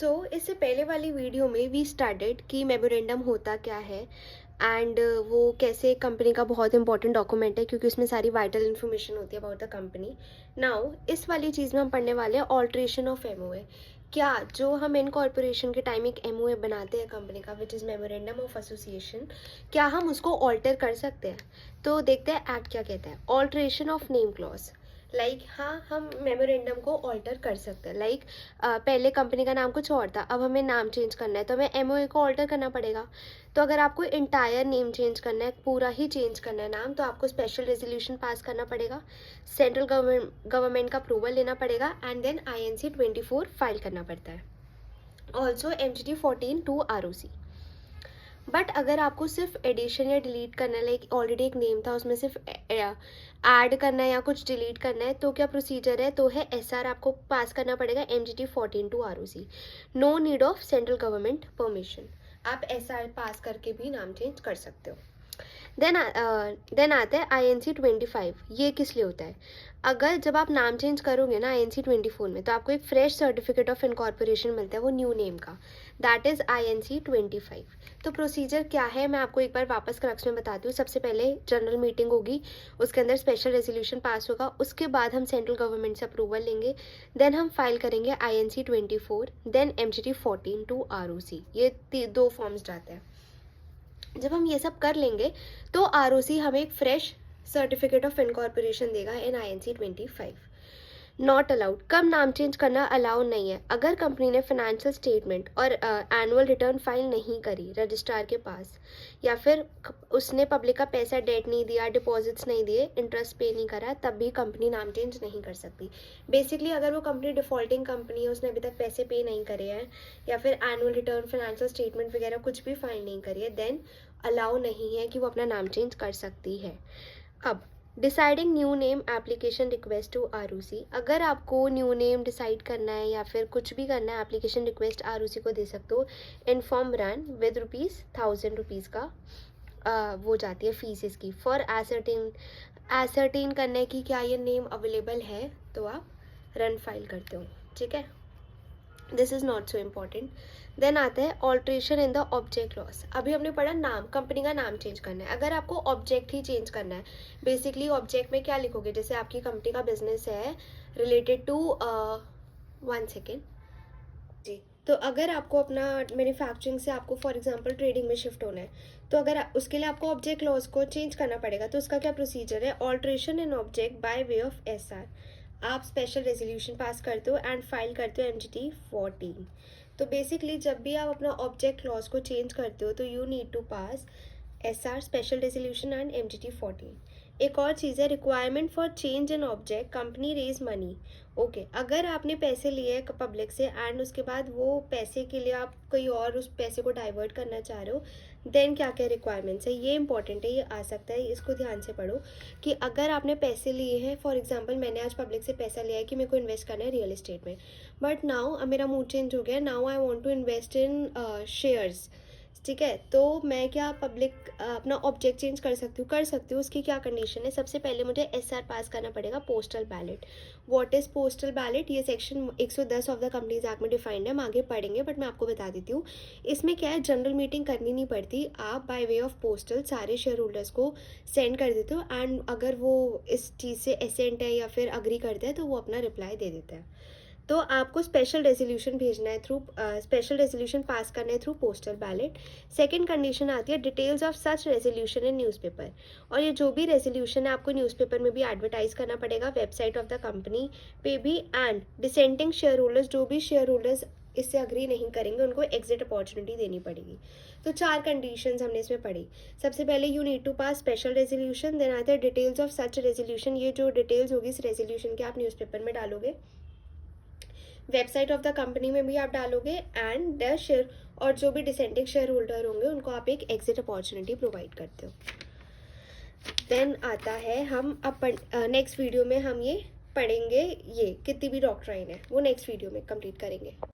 तो इससे पहले वाली वीडियो में वी स्टार्टेड कि मेमोरेंडम होता क्या है एंड वो कैसे कंपनी का बहुत इंपॉर्टेंट डॉक्यूमेंट है क्योंकि उसमें सारी वाइटल इन्फॉर्मेशन होती है अबाउट द कंपनी। नाउ इस वाली चीज़ में हम पढ़ने वाले हैं ऑल्ट्रेशन ऑफ एमओए। क्या जो हम इनकॉर्पोरेशन के टाइम एक एमओए बनाते हैं कंपनी का which is memorandum of association, क्या हम उसको ऑल्टर कर सकते हैं? तो देखते हैं एक्ट क्या कहता है। ऑल्ट्रेशन ऑफ नेम क्लॉज, हाँ हम मेमोरेंडम को ऑल्टर कर सकते हैं। पहले कंपनी का नाम कुछ और था, अब हमें नाम चेंज करना है तो हमें एमओए को ऑल्टर करना पड़ेगा। तो अगर आपको इंटायर नेम चेंज करना है, पूरा ही चेंज करना है नाम, तो आपको स्पेशल रेजोल्यूशन पास करना पड़ेगा, सेंट्रल गवर्नमेंट का अप्रूवल लेना पड़ेगा एंड देन INC 24 फाइल करना पड़ता है। Also MGT 14 to ROC। But अगर आपको सिर्फ एडिशन या डिलीट करना है, लाइक ऑलरेडी एक नेम था उसमें सिर्फ ऐड करना है या कुछ डिलीट करना है, तो क्या प्रोसीजर है? तो है SR आपको पास करना पड़ेगा MGT 14 to ROC। No need of central government permission, आप SR पास करके भी नाम चेंज कर सकते हो। देन आता है INC 25। ये किस लिए होता है? अगर जब आप नाम चेंज करोगे ना INC 24 में, तो आपको एक फ्रेश सर्टिफिकेट ऑफ इनकॉर्पोरेशन मिलता है वो न्यू नेम का, दैट इज़ INC 25। तो प्रोसीजर क्या है मैं आपको एक बार वापस क्रक्स में बताती हूँ। सबसे पहले जनरल मीटिंग होगी, उसके अंदर स्पेशल रेजोल्यूशन पास होगा, उसके बाद हम सेंट्रल गवर्नमेंट से अप्रूवल लेंगे, देन हम फाइल करेंगे INC 24, then MGT 14 to ROC। ये दो फॉर्म्स जाते हैं। जब हम ये सब कर लेंगे तो ROC हमें एक फ्रेश सर्टिफिकेट ऑफ इनकॉर्पोरेशन देगा इन INC 25। नॉट अलाउड, कब नाम चेंज करना अलाउ नहीं है? अगर कंपनी ने फाइनेंशियल स्टेटमेंट और एनुअल रिटर्न फाइल नहीं करी रजिस्ट्रार के पास, या फिर उसने पब्लिक का पैसा डेट नहीं दिया, डिपॉजिट्स नहीं दिए, इंटरेस्ट पे नहीं करा, तब भी कंपनी नाम चेंज नहीं कर सकती। बेसिकली अगर वो कंपनी डिफॉल्टिंग कंपनी है, उसने अभी तक पैसे पे नहीं करे हैं, या फिर एनुअल रिटर्न फाइनेंशियल स्टेटमेंट वगैरह कुछ भी फाइल नहीं करी है, देन अलाउ नहीं है कि वो अपना नाम चेंज कर सकती है। अब deciding new name application request to ROC, अगर आपको न्यू नेम डिसाइड करना है या फिर कुछ भी करना है, एप्लीकेशन रिक्वेस्ट ROC को दे सकते हो। इनफॉर्म रन विद ₹1000 का वो जाती है फीस इसकी, फॉर एसर्टेन करने की क्या ये नेम अवेलेबल है, तो आप रन फाइल करते हो। ठीक है, this is not so important. Then आता है alteration in the object clause. अभी हमने पढ़ा नाम, कंपनी का नाम चेंज करना है। अगर आपको ऑब्जेक्ट ही चेंज करना है, बेसिकली ऑब्जेक्ट में क्या लिखोगे? जैसे आपकी कंपनी का बिजनेस है रिलेटेड टू 1 सेकेंड जी, तो अगर आपको अपना मैन्युफैक्चरिंग से आपको फॉर एग्जांपल ट्रेडिंग में शिफ्ट होना है, तो अगर उसके लिए आपको ऑब्जेक्ट लॉस को चेंज करना पड़ेगा, तो उसका क्या प्रोसीजर है? Alteration in object by way of SR। आप स्पेशल रेजोल्यूशन पास करते हो एंड फाइल करते हो MGT 14। तो बेसिकली जब भी आप अपना ऑब्जेक्ट क्लॉज को चेंज करते हो तो you need to pass SR special resolution and MGT 14। एक और चीज़ है requirement for change in object, company raise money. Okay, अगर आपने पैसे लिए हैं पब्लिक से एंड उसके बाद वो पैसे के लिए आप कोई और उस पैसे को डाइवर्ट करना चाह रहे हो, देन क्या क्या रिक्वायरमेंट्स है, ये इंपॉर्टेंट है, ये आ सकता है, इसको ध्यान से पढ़ो। कि अगर आपने पैसे लिए हैं, फॉर एग्जांपल मैंने आज पब्लिक से पैसा लिया है कि मेरे को इन्वेस्ट करना है रियल एस्टेट में, बट नाउ अब मेरा मूड चेंज हो गया, now I want to invest in shares. ठीक है, तो मैं क्या पब्लिक अपना ऑब्जेक्ट चेंज कर सकती हूँ। उसकी क्या कंडीशन है? सबसे पहले मुझे SR पास करना पड़ेगा, postal ballot. What is postal ballot? ये section 110 of the companies act में डिफाइंड है, हम आगे पढ़ेंगे, बट मैं आपको बता देती हूँ। इसमें क्या है, जनरल मीटिंग करनी नहीं पड़ती, आप बाय वे ऑफ पोस्टल सारे शेयर होल्डर्स को सेंड कर देते हो एंड अगर वो इस चीज़ से एसेंट है या फिर अग्री करते हैं तो वो अपना रिप्लाई दे देते हैं। तो आपको स्पेशल रेजोल्यूशन भेजना है थ्रू स्पेशल रेजोल्यूशन पास करना है through postal ballot. Second condition आती है details of such resolution in newspaper. और ये जो भी रेजोल्यूशन है आपको न्यूज़पेपर में भी एडवर्टाइज करना पड़ेगा, वेबसाइट ऑफ द कंपनी पे भी, एंड डिसेंटिंग शेयर होल्डर्स, जो भी शेयर होल्डर्स इससे अग्री नहीं करेंगे उनको एग्जिट अपॉर्चुनिटी देनी पड़ेगी। तो 4 कंडीशंस हमने इसमें पढ़ी। सबसे पहले you need to pass special resolution, then आते हैं डिटेल्स ऑफ सच रेजोल्यूशन। ये जो डिटेल्स होगी इस रेजोल्यूशन के आप न्यूज़पेपर में डालोगे, वेबसाइट ऑफ द कंपनी में भी आप डालोगे, एंड द शेयर, और जो भी डिसेंटिंग शेयर होल्डर होंगे उनको आप एक एग्जिट अपॉर्चुनिटी प्रोवाइड करते हो। देन आता है हम अपन नेक्स्ट वीडियो में हम ये पढ़ेंगे, ये कितनी भी डॉक्ट्राइन है वो नेक्स्ट वीडियो में कंप्लीट करेंगे।